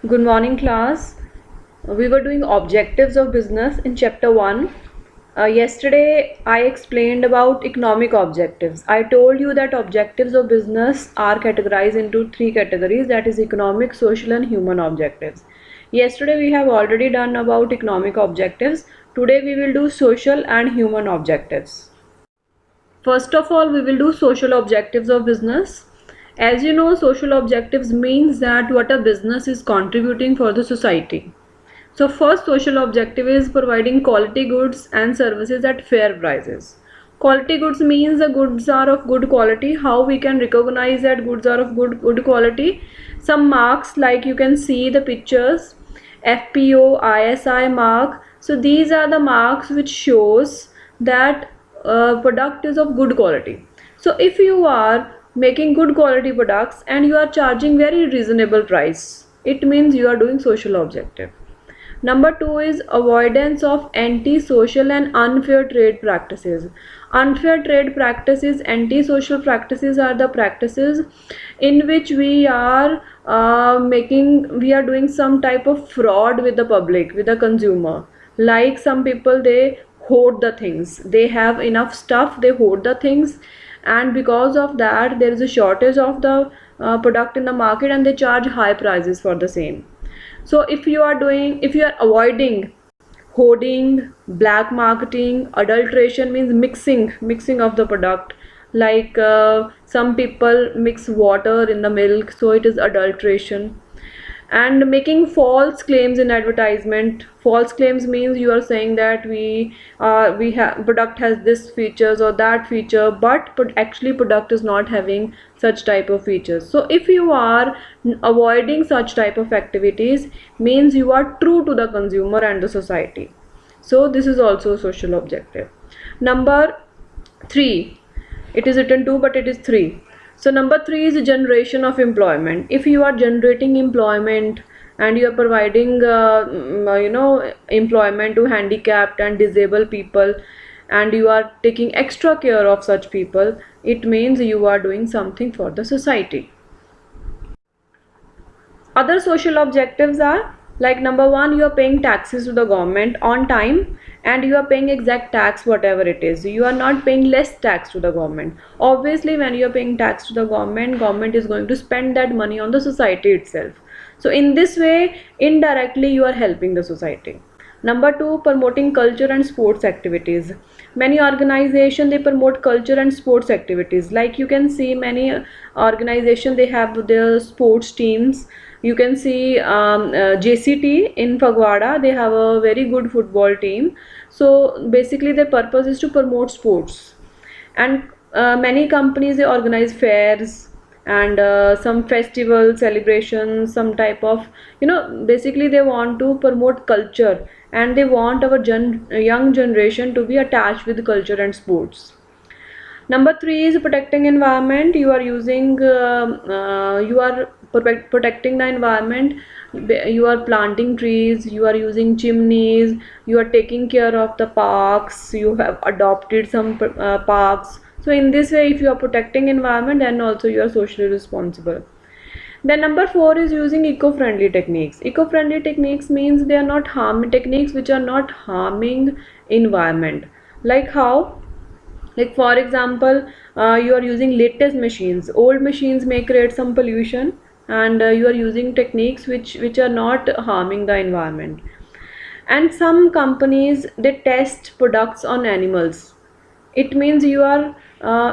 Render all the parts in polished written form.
Good morning, class. We were doing objectives of business in chapter 1. Yesterday, I explained about economic objectives. I told you that objectives of business are categorized into three categories, that is, economic, social, and human objectives. Yesterday, we have already done about economic objectives. Today, we will do social and human objectives. First of all, we will do social objectives of business. As you know, social objectives means that what a business is contributing for the society. So first social objective is providing quality goods and services at fair prices. Quality goods means the goods are of good quality. How we can recognize that goods are of good quality? Some marks, like you can see the pictures, FPO, ISI mark. So these are the marks which shows that product is of good quality. So if you are making good quality products and you are charging very reasonable price, it means you are doing social objective. Number 2 is avoidance of anti-social and unfair trade practices. Unfair trade practices, anti-social practices are the practices in which we are doing some type of fraud with the public, with the consumer. Like some people, they hoard the things. They have enough stuff, they hoard the things, and because of that there is a shortage of the product in the market, and they charge high prices for the same. So if you are avoiding hoarding, black marketing, adulteration means mixing of the product, like some people mix water in the milk, so it is adulteration. And making false claims in advertisement. False claims means you are saying that we have product has this features or that feature, but actually product is not having such type of features. So if you are avoiding such type of activities, means you are true to the consumer and the society. So this is also a social objective. Number 3, it is written 2 but it is 3. So number 3 is generation of employment. If you are generating employment and you are providing employment to handicapped and disabled people, and you are taking extra care of such people, it means you are doing something for the society. Other social objectives are, like number 1, you are paying taxes to the government on time, and you are paying exact tax whatever it is. You are not paying less tax to the government. Obviously when you are paying tax to the government is going to spend that money on the society itself. So in this way, indirectly you are helping the society. Number 2, promoting culture and sports activities. Many organizations, they promote culture and sports activities. Like you can see many organizations, they have their sports teams. You can see JCT in Fagwada, they have a very good football team. So basically their purpose is to promote sports. And many companies, they organize fairs and some festival celebrations, some type of, basically they want to promote culture, and they want our young generation to be attached with culture and sports. Number 3 is protecting environment. You are using you are protecting the environment. You are planting trees, you are using chimneys, you are taking care of the parks, you have adopted some parks. So in this way, if you are protecting environment, then also you are socially responsible. Then number 4 is using eco-friendly techniques. Eco-friendly techniques means they are not harming techniques which are not harming environment. Like how? Like for example, you are using latest machines. Old machines may create some pollution, and you are using techniques which are not harming the environment. And some companies, they test products on animals. It means you are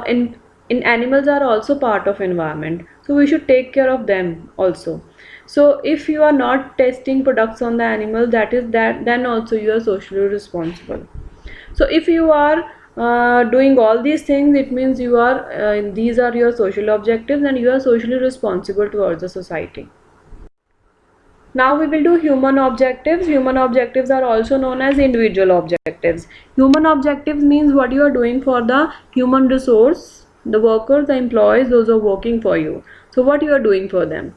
in animals are also part of environment, so we should take care of them also. So if you are not testing products on the animal, then also you are socially responsible. So if you are doing all these things, it means you are these are your social objectives, and you are socially responsible towards the society. Now we will do human objectives. Human objectives are also known as individual objectives. Human objectives means what you are doing for the human resource, the workers, the employees, those who are working for you. So what you are doing for them.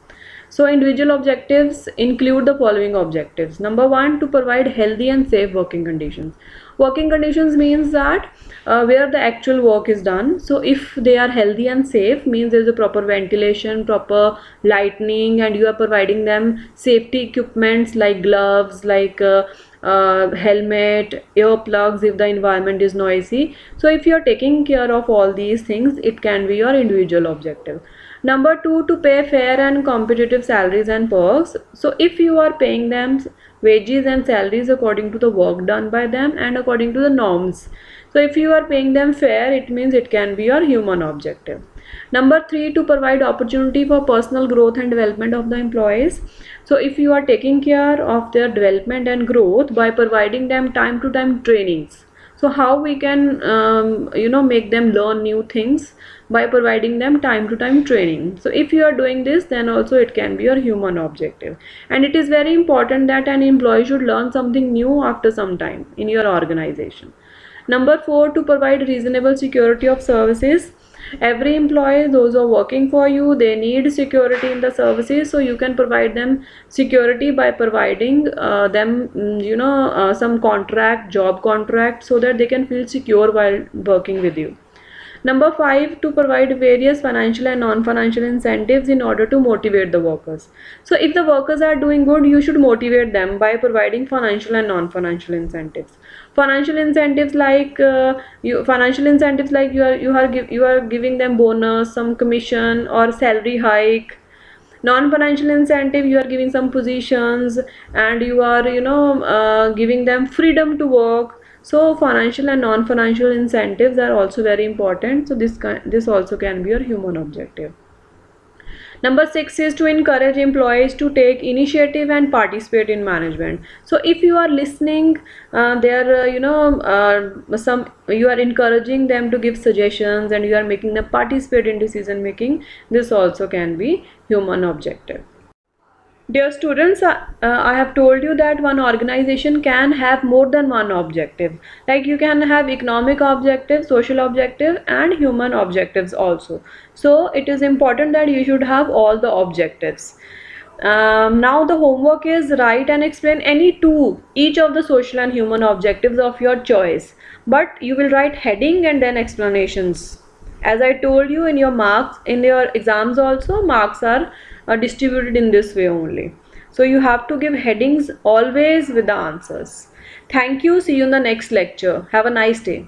So individual objectives include the following objectives. Number one, to provide healthy and safe working conditions. Working conditions means that where the actual work is done. So if they are healthy and safe, means there is a proper ventilation, proper lighting, and you are providing them safety equipments like gloves, like helmet, earplugs if the environment is noisy. So if you are taking care of all these things, it can be your individual objective. Number two, to pay fair and competitive salaries and perks. So if you are paying them wages and salaries according to the work done by them and according to the norms. So if you are paying them fair, it means it can be your human objective. Number three, to provide opportunity for personal growth and development of the employees. So if you are taking care of their development and growth by providing them time to time trainings. So how we can make them learn new things by providing them time to time training. So if you are doing this, then also it can be your human objective. And it is very important that an employee should learn something new after some time in your organization. Number four, to provide reasonable security of services. Every employee, those who are working for you, they need security in the services, so you can provide them security by providing them some job contract, so that they can feel secure while working with you. Number five, to provide various financial and non-financial incentives in order to motivate the workers. So if the workers are doing good, you should motivate them by providing financial and non-financial incentives. Financial incentives like you are giving them bonus, some commission or salary hike. Non-financial incentive, you are giving some positions, and you are giving them freedom to work. So financial and non-financial incentives are also very important. So this also can be your human objective. Number six is to encourage employees to take initiative and participate in management. So if you are listening, you are encouraging them to give suggestions and you are making them participate in decision making. This also can be human objective. Dear students, I have told you that one organization can have more than one objective. Like you can have economic objective, social objective, and human objectives also. So it is important that you should have all the objectives. Now the homework is write and explain each of the social and human objectives of your choice. But you will write heading and then explanations. As I told you, in your exams also, marks are distributed in this way only. So you have to give headings always with the answers. Thank you. See you in the next lecture. Have a nice day.